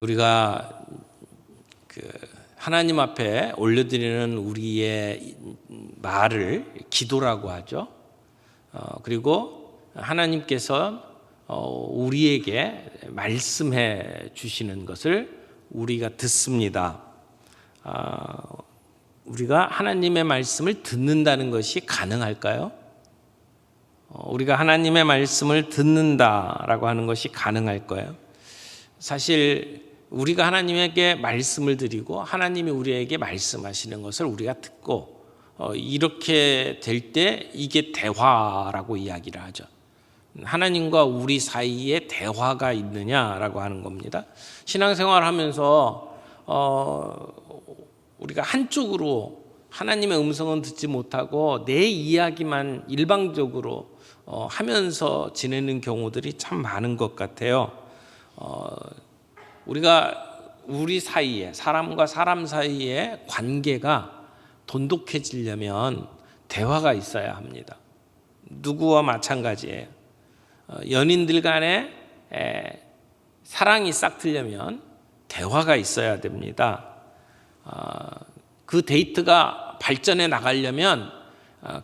우리가 하나님 앞에 올려드리는 우리의 말을 기도라고 하죠. 그리고 하나님께서 우리에게 말씀해 주시는 것을 우리가 듣습니다. 우리가 하나님의 말씀을 듣는다는 것이 가능할까요? 우리가 하나님의 말씀을 듣는다라고 하는 것이 가능할까요? 사실 우리가 하나님에게 말씀을 드리고 하나님이 우리에게 말씀하시는 것을 우리가 듣고 이렇게 될 때 이게 대화라고 이야기를 하죠. 하나님과 우리 사이에 대화가 있느냐라고 하는 겁니다. 신앙생활하면서 우리가 한쪽으로 하나님의 음성은 듣지 못하고 내 이야기만 일방적으로 하면서 지내는 경우들이 참 많은 것 같아요. 우리 사이에, 사람과 사람 사이에 관계가 돈독해지려면 대화가 있어야 합니다. 누구와 마찬가지예요. 연인들 간에 사랑이 싹트려면 대화가 있어야 됩니다. 그 데이트가 발전해 나가려면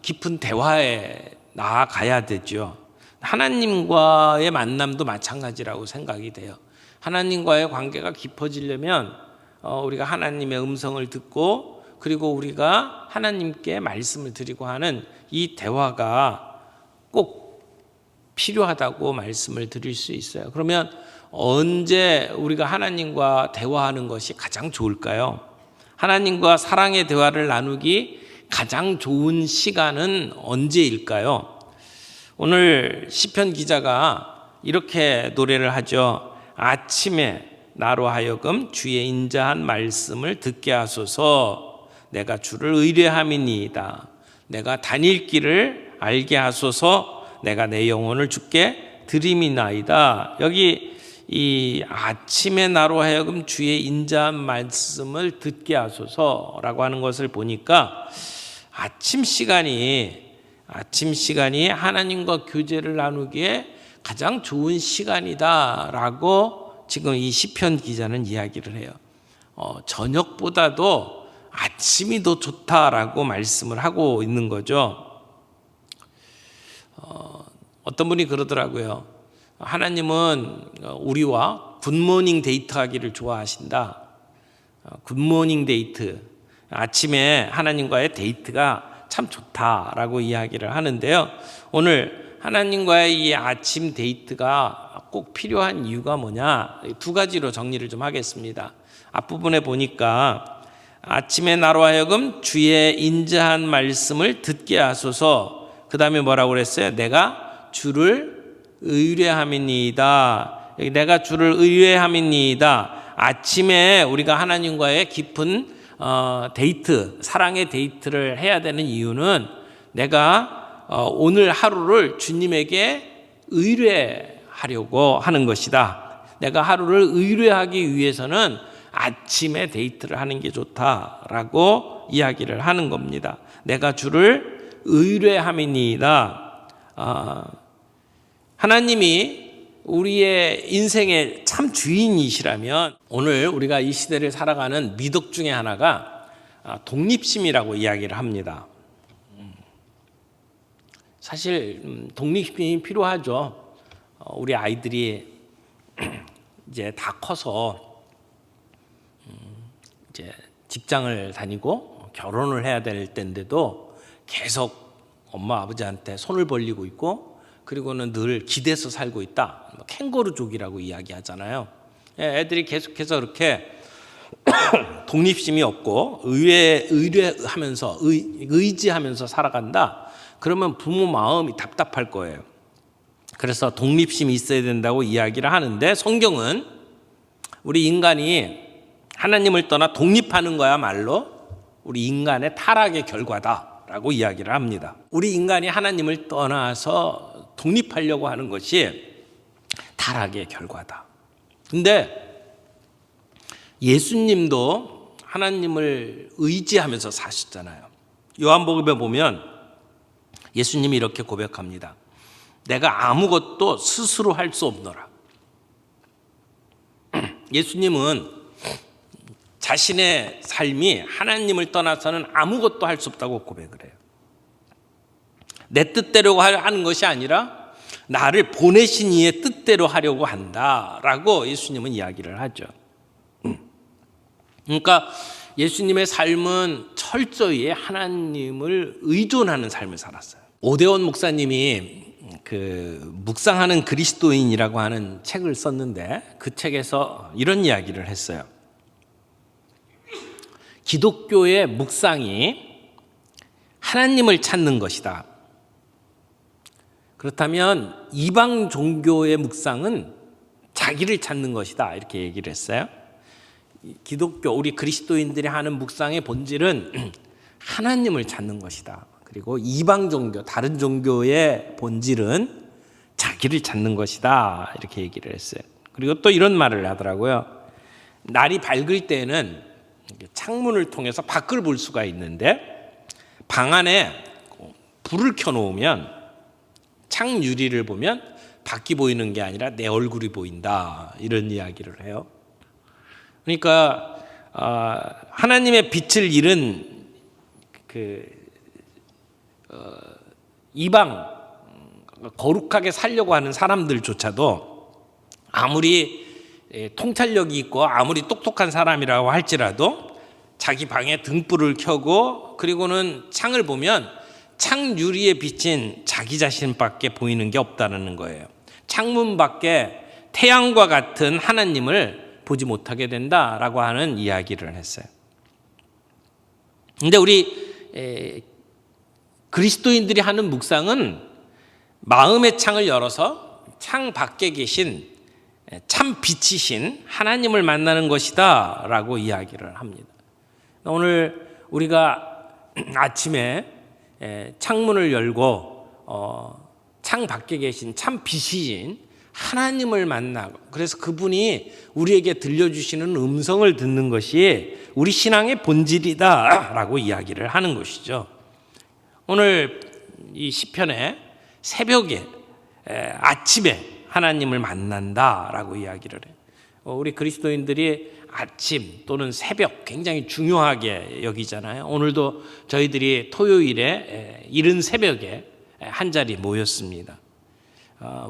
깊은 대화에 나아가야 되죠. 하나님과의 만남도 마찬가지라고 생각이 돼요. 하나님과의 관계가 깊어지려면 우리가 하나님의 음성을 듣고 그리고 우리가 하나님께 말씀을 드리고 하는 이 대화가 꼭 필요하다고 말씀을 드릴 수 있어요. 그러면 언제 우리가 하나님과 대화하는 것이 가장 좋을까요? 하나님과 사랑의 대화를 나누기 가장 좋은 시간은 언제일까요? 오늘 시편 기자가 이렇게 노래를 하죠. 아침에 나로 하여금 주의 인자한 말씀을 듣게 하소서. 내가 주를 의뢰함이니이다. 내가 다닐 길을 알게 하소서. 내가 내 영혼을 주께 드림이나이다. 여기 이 아침에 나로 하여금 주의 인자한 말씀을 듣게 하소서라고 하는 것을 보니까 아침 시간이 하나님과 교제를 나누기에 가장 좋은 시간이다라고 지금 이 시편 기자는 이야기를 해요. 저녁보다도 아침이 더 좋다라고 말씀을 하고 있는 거죠. 어떤 분이 그러더라고요. 하나님은 우리와 굿모닝 데이트 하기를 좋아하신다. 굿모닝 데이트. 아침에 하나님과의 데이트가 참 좋다라고 이야기를 하는데요. 오늘 하나님과의 이 아침 데이트가 꼭 필요한 이유가 뭐냐? 두 가지로 정리를 좀 하겠습니다. 앞부분에 보니까 아침에 나로 하여금 주의 인자한 말씀을 듣게 하소서. 그 다음에 뭐라고 그랬어요? 내가 주를 의뢰함이니이다. 내가 주를 의뢰함이니이다. 아침에 우리가 하나님과의 깊은 데이트, 사랑의 데이트를 해야 되는 이유는 내가 오늘 하루를 주님에게 의뢰하려고 하는 것이다. 내가 하루를 의뢰하기 위해서는 아침에 데이트를 하는 게 좋다라고 이야기를 하는 겁니다. 내가 주를 의뢰함이니이다. 하나님이 우리의 인생의 참 주인이시라면 오늘 우리가 이 시대를 살아가는 미덕 중에 하나가 독립심이라고 이야기를 합니다. 사실 독립심이 필요하죠. 우리 아이들이 이제 다 커서 이제 직장을 다니고 결혼을 해야 될 때인데도 계속 엄마 아버지한테 손을 벌리고 있고 그리고는 늘 기대서 살고 있다. 캥거루족이라고 이야기하잖아요. 애들이 계속해서 그렇게 독립심이 없고 의뢰하면서 의지하면서 살아간다. 그러면 부모 마음이 답답할 거예요. 그래서 독립심이 있어야 된다고 이야기를 하는데 성경은 우리 인간이 하나님을 떠나 독립하는 거야말로 우리 인간의 타락의 결과다라고 이야기를 합니다. 우리 인간이 하나님을 떠나서 독립하려고 하는 것이 타락의 결과다. 근데 예수님도 하나님을 의지하면서 사셨잖아요. 요한복음에 보면 예수님이 이렇게 고백합니다. 내가 아무것도 스스로 할 수 없노라. 예수님은 자신의 삶이 하나님을 떠나서는 아무것도 할 수 없다고 고백을 해요. 내 뜻대로 하는 것이 아니라 나를 보내신 이의 뜻대로 하려고 한다라고 예수님은 이야기를 하죠. 그러니까 예수님의 삶은 철저히 하나님을 의존하는 삶을 살았어요. 오대원 목사님이 묵상하는 그리스도인이라고 하는 책을 썼는데 그 책에서 이런 이야기를 했어요. 기독교의 묵상이 하나님을 찾는 것이다. 그렇다면 이방 종교의 묵상은 자기를 찾는 것이다. 이렇게 얘기를 했어요. 기독교, 우리 그리스도인들이 하는 묵상의 본질은 하나님을 찾는 것이다. 그리고 이방 종교, 다른 종교의 본질은 자기를 찾는 것이다. 이렇게 얘기를 했어요. 그리고 또 이런 말을 하더라고요. 날이 밝을 때는 창문을 통해서 밖을 볼 수가 있는데 방 안에 불을 켜놓으면 창 유리를 보면 밖이 보이는 게 아니라 내 얼굴이 보인다. 이런 이야기를 해요. 그러니까 하나님의 빛을 잃은 이방 거룩하게 살려고 하는 사람들조차도 아무리 통찰력이 있고 아무리 똑똑한 사람이라고 할지라도 자기 방에 등불을 켜고 그리고는 창을 보면 창 유리에 비친 자기 자신밖에 보이는 게 없다는 거예요. 창문 밖에 태양과 같은 하나님을 보지 못하게 된다라고 하는 이야기를 했어요. 그런데 우리 그리스도인들이 하는 묵상은 마음의 창을 열어서 창 밖에 계신 참 빛이신 하나님을 만나는 것이다 라고 이야기를 합니다. 오늘 우리가 아침에 창문을 열고 창 밖에 계신 참 빛이신 하나님을 만나고 그래서 그분이 우리에게 들려주시는 음성을 듣는 것이 우리 신앙의 본질이다 라고 이야기를 하는 것이죠. 오늘 이 시편에 새벽에 아침에 하나님을 만난다라고 이야기를 해요. 우리 그리스도인들이 아침 또는 새벽 굉장히 중요하게 여기잖아요. 오늘도 저희들이 토요일에 이른 새벽에 한 자리 모였습니다.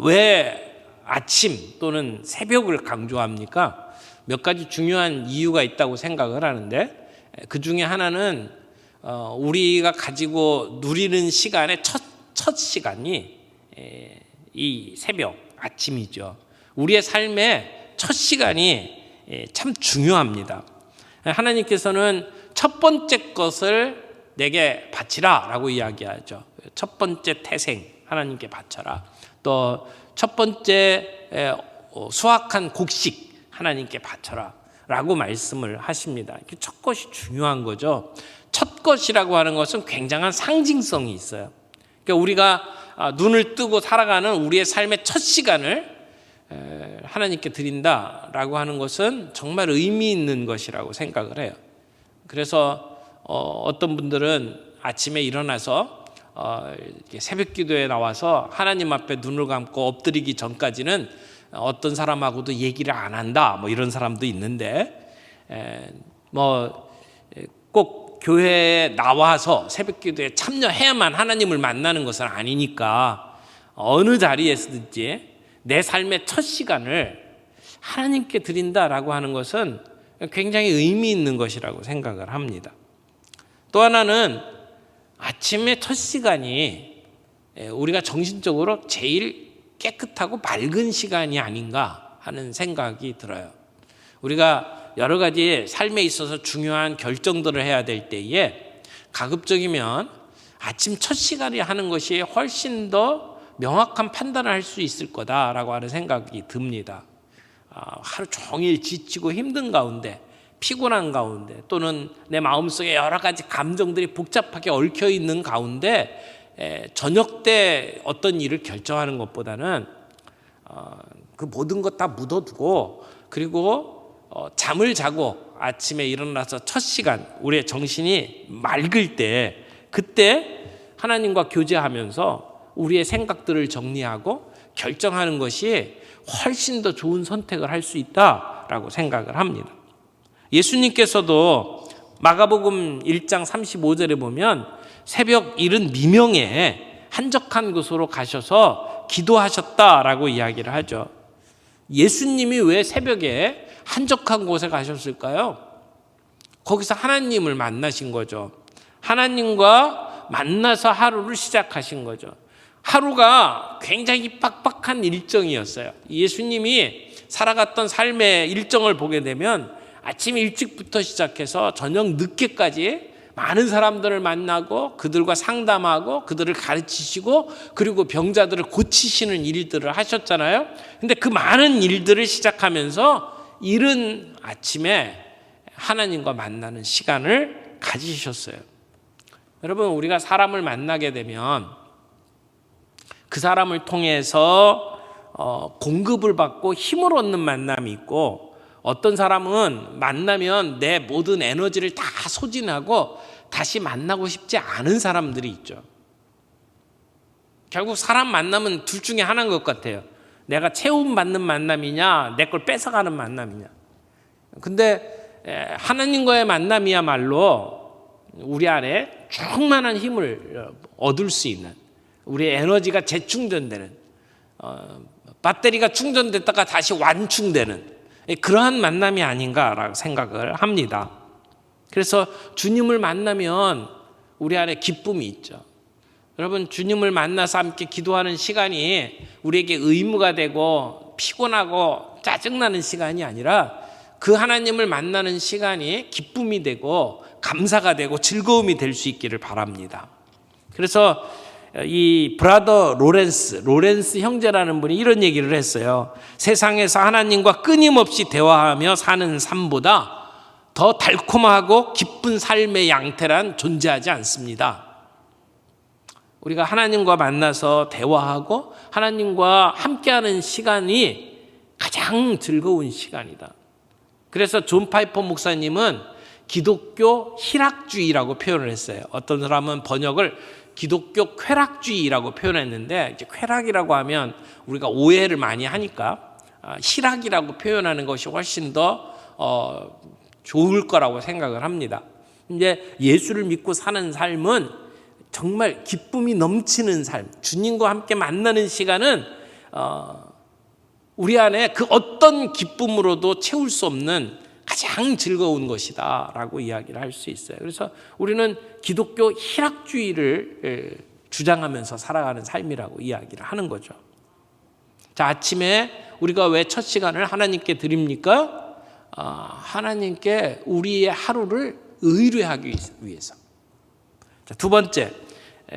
왜 아침 또는 새벽을 강조합니까? 몇 가지 중요한 이유가 있다고 생각을 하는데 그 중에 하나는 우리가 가지고 누리는 시간의 첫 시간이 이 새벽, 아침이죠. 우리의 삶의 첫 시간이 참 중요합니다. 하나님께서는 첫 번째 것을 내게 바치라 라고 이야기하죠. 첫 번째 태생 하나님께 바쳐라. 또 첫 번째 수확한 곡식 하나님께 바쳐라 라고 말씀을 하십니다. 첫 것이 중요한 거죠. 첫 것이라고 하는 것은 굉장한 상징성이 있어요. 그러니까 우리가 눈을 뜨고 살아가는 우리의 삶의 첫 시간을 하나님께 드린다라고 하는 것은 정말 의미 있는 것이라고 생각을 해요. 그래서 어떤 분들은 아침에 일어나서 새벽 기도에 나와서 하나님 앞에 눈을 감고 엎드리기 전까지는 어떤 사람하고도 얘기를 안 한다 뭐 이런 사람도 있는데 꼭 교회에 나와서 새벽 기도에 참여해야만 하나님을 만나는 것은 아니니까 어느 자리에서든지 내 삶의 첫 시간을 하나님께 드린다라고 하는 것은 굉장히 의미 있는 것이라고 생각을 합니다. 또 하나는 아침의 첫 시간이 우리가 정신적으로 제일 깨끗하고 맑은 시간이 아닌가 하는 생각이 들어요. 우리가 여러 가지 삶에 있어서 중요한 결정들을 해야 될 때에 가급적이면 아침 첫 시간에 하는 것이 훨씬 더 명확한 판단을 할 수 있을 거다라고 하는 생각이 듭니다. 하루 종일 지치고 힘든 가운데 피곤한 가운데 또는 내 마음속에 여러 가지 감정들이 복잡하게 얽혀 있는 가운데 저녁 때 어떤 일을 결정하는 것보다는 그 모든 것 다 묻어두고 그리고 잠을 자고 아침에 일어나서 첫 시간 우리의 정신이 맑을 때 그때 하나님과 교제하면서 우리의 생각들을 정리하고 결정하는 것이 훨씬 더 좋은 선택을 할 수 있다 아닌가라고 생각을 합니다. 예수님께서도 마가복음 1장 35절에 보면 새벽 이른 미명에 한적한 곳으로 가셔서 기도하셨다라고 이야기를 하죠. 예수님이 왜 새벽에 한적한 곳에 가셨을까요? 거기서 하나님을 만나신 거죠. 하나님과 만나서 하루를 시작하신 거죠. 하루가 굉장히 빡빡한 일정이었어요. 예수님이 살아갔던 삶의 일정을 보게 되면 아침 일찍부터 시작해서 저녁 늦게까지 많은 사람들을 만나고 그들과 상담하고 그들을 가르치시고 그리고 병자들을 고치시는 일들을 하셨잖아요. 근데 그 많은 일들을 시작하면서 이른 아침에 하나님과 만나는 시간을 가지셨어요. 여러분, 우리가 사람을 만나게 되면 그 사람을 통해서 공급을 받고 힘을 얻는 만남이 있고, 어떤 사람은 만나면 내 모든 에너지를 다 소진하고 다시 만나고 싶지 않은 사람들이 있죠. 결국 사람 만나면 둘 중에 하나인 것 같아요. 내가 채움받는 만남이냐, 내 걸 뺏어가는 만남이냐. 근데 하나님과의 만남이야말로 우리 안에 충만한 힘을 얻을 수 있는, 우리의 에너지가 재충전되는, 배터리가 충전됐다가 다시 완충되는 그러한 만남이 아닌가라고 생각을 합니다. 그래서 주님을 만나면 우리 안에 기쁨이 있죠. 여러분, 주님을 만나서 함께 기도하는 시간이 우리에게 의무가 되고 피곤하고 짜증나는 시간이 아니라 그 하나님을 만나는 시간이 기쁨이 되고 감사가 되고 즐거움이 될 수 있기를 바랍니다. 그래서 이 브라더 로렌스 형제라는 분이 이런 얘기를 했어요. 세상에서 하나님과 끊임없이 대화하며 사는 삶보다 더 달콤하고 기쁜 삶의 양태란 존재하지 않습니다. 우리가 하나님과 만나서 대화하고 하나님과 함께하는 시간이 가장 즐거운 시간이다. 그래서 존 파이퍼 목사님은 기독교 희락주의라고 표현을 했어요. 어떤 사람은 번역을 기독교 쾌락주의라고 표현했는데, 이제 쾌락이라고 하면 우리가 오해를 많이 하니까 희락이라고 표현하는 것이 훨씬 더 좋을 거라고 생각을 합니다. 이제 예수를 믿고 사는 삶은 정말 기쁨이 넘치는 삶, 주님과 함께 만나는 시간은 우리 안에 그 어떤 기쁨으로도 채울 수 없는 가장 즐거운 것이다 라고 이야기를 할 수 있어요. 그래서 우리는 기독교 희락주의를 주장하면서 살아가는 삶이라고 이야기를 하는 거죠. 자, 아침에 우리가 왜 첫 시간을 하나님께 드립니까? 하나님께 우리의 하루를 의뢰하기 위해서. 자, 두 번째,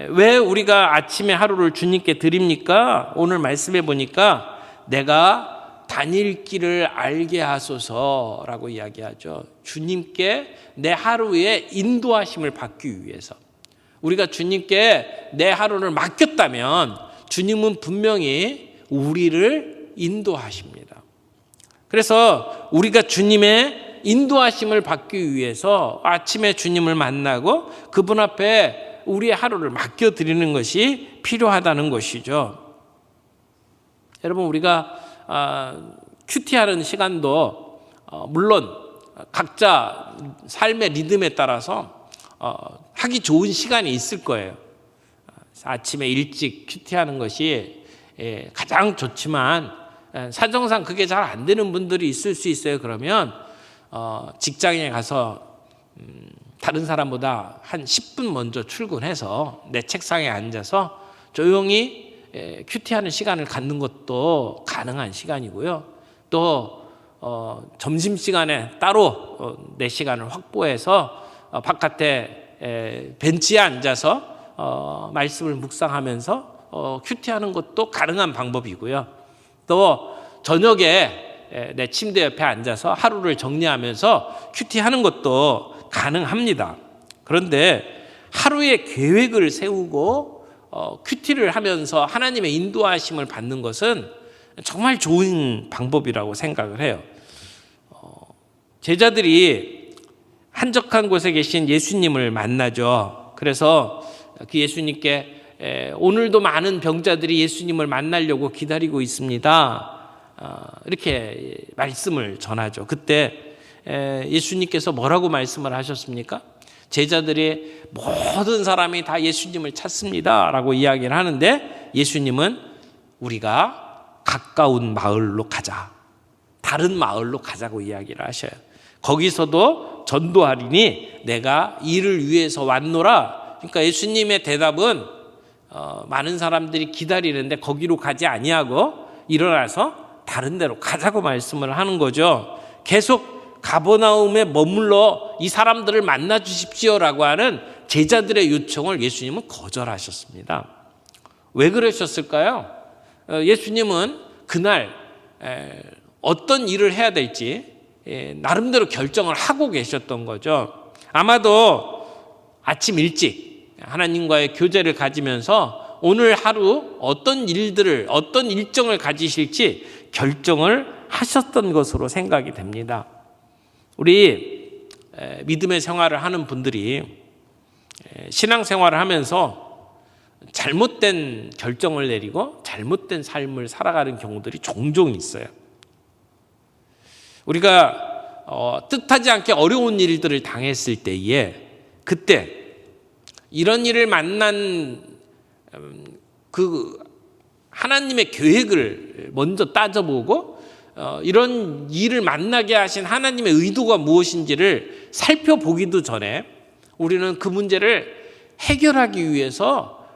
왜 우리가 아침에 하루를 주님께 드립니까? 오늘 말씀해 보니까 내가 다닐 길을 알게 하소서라고 이야기하죠. 주님께 내 하루에 인도하심을 받기 위해서. 우리가 주님께 내 하루를 맡겼다면 주님은 분명히 우리를 인도하십니다. 그래서 우리가 주님의 인도하심을 받기 위해서 아침에 주님을 만나고 그분 앞에 우리의 하루를 맡겨드리는 것이 필요하다는 것이죠. 여러분, 우리가 큐티하는 시간도 물론 각자 삶의 리듬에 따라서 하기 좋은 시간이 있을 거예요. 아침에 일찍 큐티하는 것이 가장 좋지만 사정상 그게 잘 안 되는 분들이 있을 수 있어요. 그러면 직장에 가서 다른 사람보다 한 10분 먼저 출근해서 내 책상에 앉아서 조용히 큐티하는 시간을 갖는 것도 가능한 시간이고요. 또 점심시간에 따로 내 시간을 확보해서 바깥에 벤치에 앉아서 말씀을 묵상하면서 큐티하는 것도 가능한 방법이고요. 또 저녁에 내 침대 옆에 앉아서 하루를 정리하면서 큐티하는 것도 가능합니다. 그런데 하루의 계획을 세우고 큐티를 하면서 하나님의 인도하심을 받는 것은 정말 좋은 방법이라고 생각을 해요. 제자들이 한적한 곳에 계신 예수님을 만나죠. 그래서 그 예수님께 오늘도 많은 병자들이 예수님을 만나려고 기다리고 있습니다. 이렇게 말씀을 전하죠. 그때 예수님께서 뭐라고 말씀을 하셨습니까? 제자들이 모든 사람이 다 예수님을 찾습니다 라고 이야기를 하는데 예수님은 우리가 가까운 마을로 가자, 다른 마을로 가자고 이야기를 하셔요. 거기서도 전도하리니 내가 이를 위해서 왔노라. 그러니까 예수님의 대답은 많은 사람들이 기다리는데 거기로 가지 아니하고 일어나서 다른 데로 가자고 말씀을 하는 거죠. 계속 가버나움에 머물러 이 사람들을 만나 주십시오라고 하는 제자들의 요청을 예수님은 거절하셨습니다. 왜 그러셨을까요? 예수님은 그날 어떤 일을 해야 될지 나름대로 결정을 하고 계셨던 거죠. 아마도 아침 일찍 하나님과의 교제를 가지면서 오늘 하루 어떤 일들을, 어떤 일정을 가지실지 결정을 하셨던 것으로 생각이 됩니다. 우리 믿음의 생활을 하는 분들이 신앙생활을 하면서 잘못된 결정을 내리고 잘못된 삶을 살아가는 경우들이 종종 있어요. 우리가 뜻하지 않게 어려운 일들을 당했을 때에 그때 이런 일을 만난 그 하나님의 계획을 먼저 따져보고 이런 일을 만나게 하신 하나님의 의도가 무엇인지를 살펴보기도 전에 우리는 그 문제를 해결하기 위해서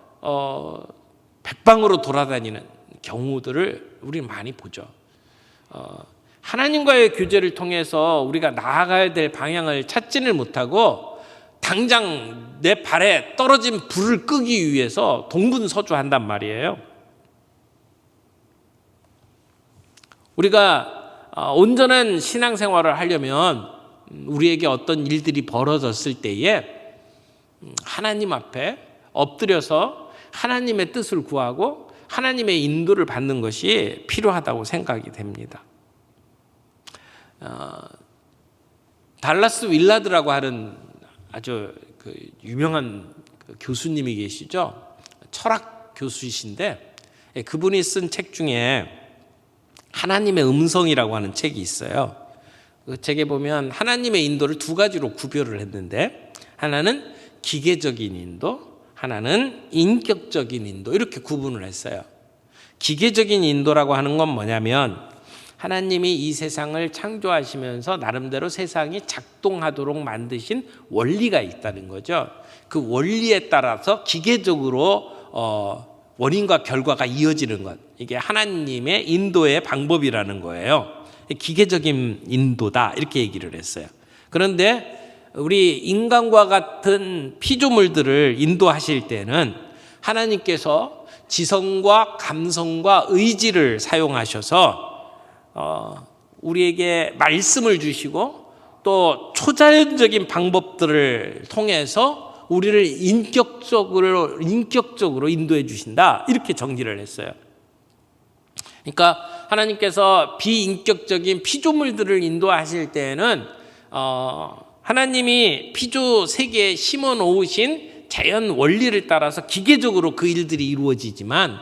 백방으로 돌아다니는 경우들을 우리는 많이 보죠. 하나님과의 교제를 통해서 우리가 나아가야 될 방향을 찾지를 못하고 당장 내 발에 떨어진 불을 끄기 위해서 동분서주한단 말이에요. 우리가 온전한 신앙생활을 하려면 우리에게 어떤 일들이 벌어졌을 때에 하나님 앞에 엎드려서 하나님의 뜻을 구하고 하나님의 인도를 받는 것이 필요하다고 생각이 됩니다. 달라스 윌라드라고 하는 아주 유명한 교수님이 계시죠. 철학 교수이신데 그분이 쓴 책 중에 하나님의 음성이라고 하는 책이 있어요. 그 책에 보면 하나님의 인도를 두 가지로 구별을 했는데 하나는 기계적인 인도, 하나는 인격적인 인도 이렇게 구분을 했어요. 기계적인 인도라고 하는 건 뭐냐면 하나님이 이 세상을 창조하시면서 나름대로 세상이 작동하도록 만드신 원리가 있다는 거죠. 그 원리에 따라서 기계적으로 원인과 결과가 이어지는 것. 이게 하나님의 인도의 방법이라는 거예요. 기계적인 인도다 이렇게 얘기를 했어요. 그런데 우리 인간과 같은 피조물들을 인도하실 때는 하나님께서 지성과 감성과 의지를 사용하셔서 우리에게 말씀을 주시고 또 초자연적인 방법들을 통해서 우리를 인격적으로 인도해 주신다 이렇게 정리를 했어요. 그러니까 하나님께서 비인격적인 피조물들을 인도하실 때에는 하나님이 피조 세계에 심어 놓으신 자연 원리를 따라서 기계적으로 그 일들이 이루어지지만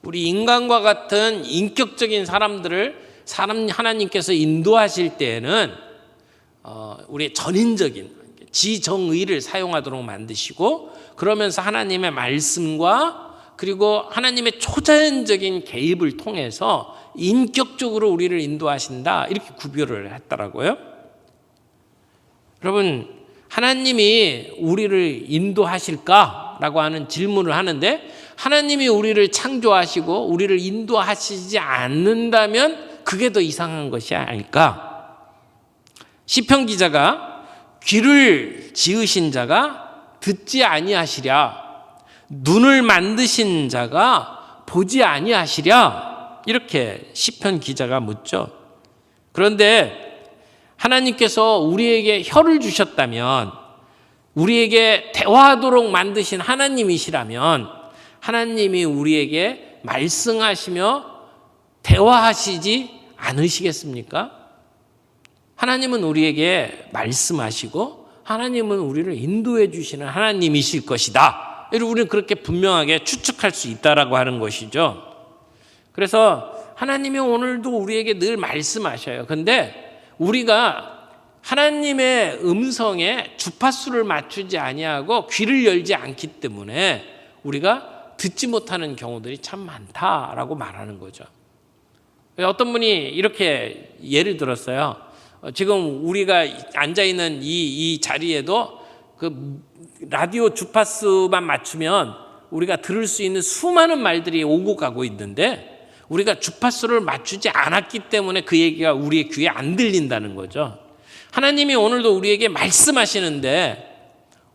우리 인간과 같은 인격적인 사람들을 하나님께서 인도하실 때에는 우리의 전인적인 지정의를 사용하도록 만드시고 그러면서 하나님의 말씀과 그리고 하나님의 초자연적인 개입을 통해서 인격적으로 우리를 인도하신다 이렇게 구별을 했더라고요. 여러분 하나님이 우리를 인도하실까라고 하는 질문을 하는데 하나님이 우리를 창조하시고 우리를 인도하시지 않는다면 그게 더 이상한 것이 아닐까? 시편 기자가 귀를 지으신 자가 듣지 아니하시랴 눈을 만드신 자가 보지 아니하시랴 이렇게 시편 기자가 묻죠. 그런데 하나님께서 우리에게 혀를 주셨다면 우리에게 대화하도록 만드신 하나님이시라면 하나님이 우리에게 말씀하시며 대화하시지 않으시겠습니까? 하나님은 우리에게 말씀하시고 하나님은 우리를 인도해 주시는 하나님이실 것이다. 우리는 그렇게 분명하게 추측할 수 있다라고 하는 것이죠. 그래서 하나님이 오늘도 우리에게 늘 말씀하셔요. 근데 우리가 하나님의 음성에 주파수를 맞추지 아니하고 귀를 열지 않기 때문에 우리가 듣지 못하는 경우들이 참 많다라고 말하는 거죠. 어떤 분이 이렇게 예를 들었어요. 지금 우리가 앉아있는 이 자리에도 그 라디오 주파수만 맞추면 우리가 들을 수 있는 수많은 말들이 오고 가고 있는데 우리가 주파수를 맞추지 않았기 때문에 그 얘기가 우리의 귀에 안 들린다는 거죠. 하나님이 오늘도 우리에게 말씀하시는데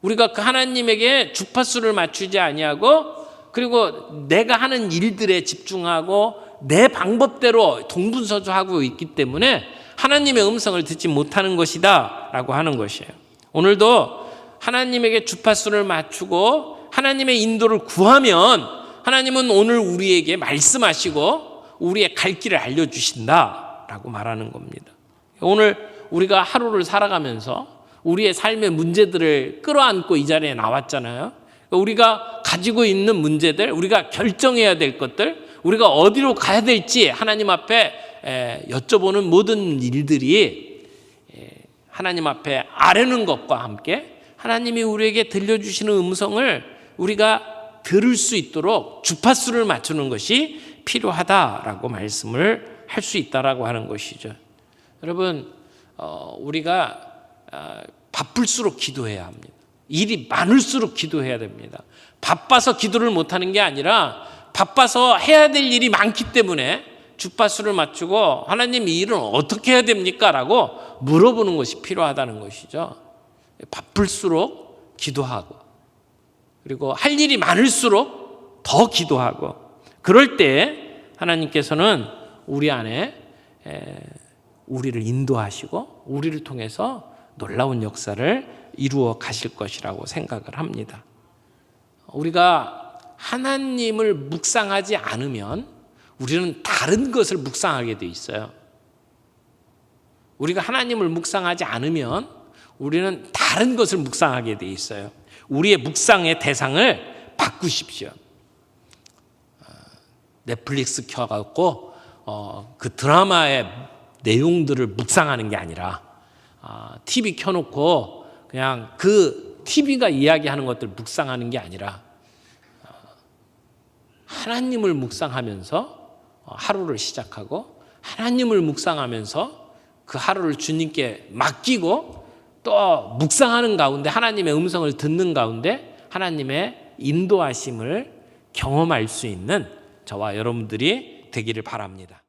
우리가 그 하나님에게 주파수를 맞추지 아니하고 그리고 내가 하는 일들에 집중하고 내 방법대로 동분서주하고 있기 때문에 하나님의 음성을 듣지 못하는 것이다 라고 하는 것이에요. 오늘도 하나님에게 주파수를 맞추고 하나님의 인도를 구하면 하나님은 오늘 우리에게 말씀하시고 우리의 갈 길을 알려주신다 라고 말하는 겁니다. 오늘 우리가 하루를 살아가면서 우리의 삶의 문제들을 끌어안고 이 자리에 나왔잖아요. 우리가 가지고 있는 문제들, 우리가 결정해야 될 것들, 우리가 어디로 가야 될지 하나님 앞에 여쭤보는 모든 일들이 하나님 앞에 아뢰는 것과 함께 하나님이 우리에게 들려주시는 음성을 우리가 들을 수 있도록 주파수를 맞추는 것이 필요하다라고 말씀을 할 수 있다라고 하는 것이죠. 여러분, 우리가 바쁠수록 기도해야 합니다. 일이 많을수록 기도해야 됩니다. 바빠서 기도를 못하는 게 아니라 바빠서 해야 될 일이 많기 때문에 주파수를 맞추고 하나님 이 일은 어떻게 해야 됩니까? 라고 물어보는 것이 필요하다는 것이죠. 바쁠수록 기도하고 그리고 할 일이 많을수록 더 기도하고 그럴 때 하나님께서는 우리 안에 우리를 인도하시고 우리를 통해서 놀라운 역사를 이루어 가실 것이라고 생각을 합니다. 우리가 하나님을 묵상하지 않으면 우리는 다른 것을 묵상하게 돼 있어요. 우리가 하나님을 묵상하지 않으면 우리는 다른 것을 묵상하게 돼 있어요. 우리의 묵상의 대상을 바꾸십시오. 넷플릭스 켜갖고 그 드라마의 내용들을 묵상하는 게 아니라 TV 켜놓고 그냥 그 TV가 이야기하는 것들 묵상하는 게 아니라 하나님을 묵상하면서 하루를 시작하고 하나님을 묵상하면서 그 하루를 주님께 맡기고 또 묵상하는 가운데 하나님의 음성을 듣는 가운데 하나님의 인도하심을 경험할 수 있는 저와 여러분들이 되기를 바랍니다.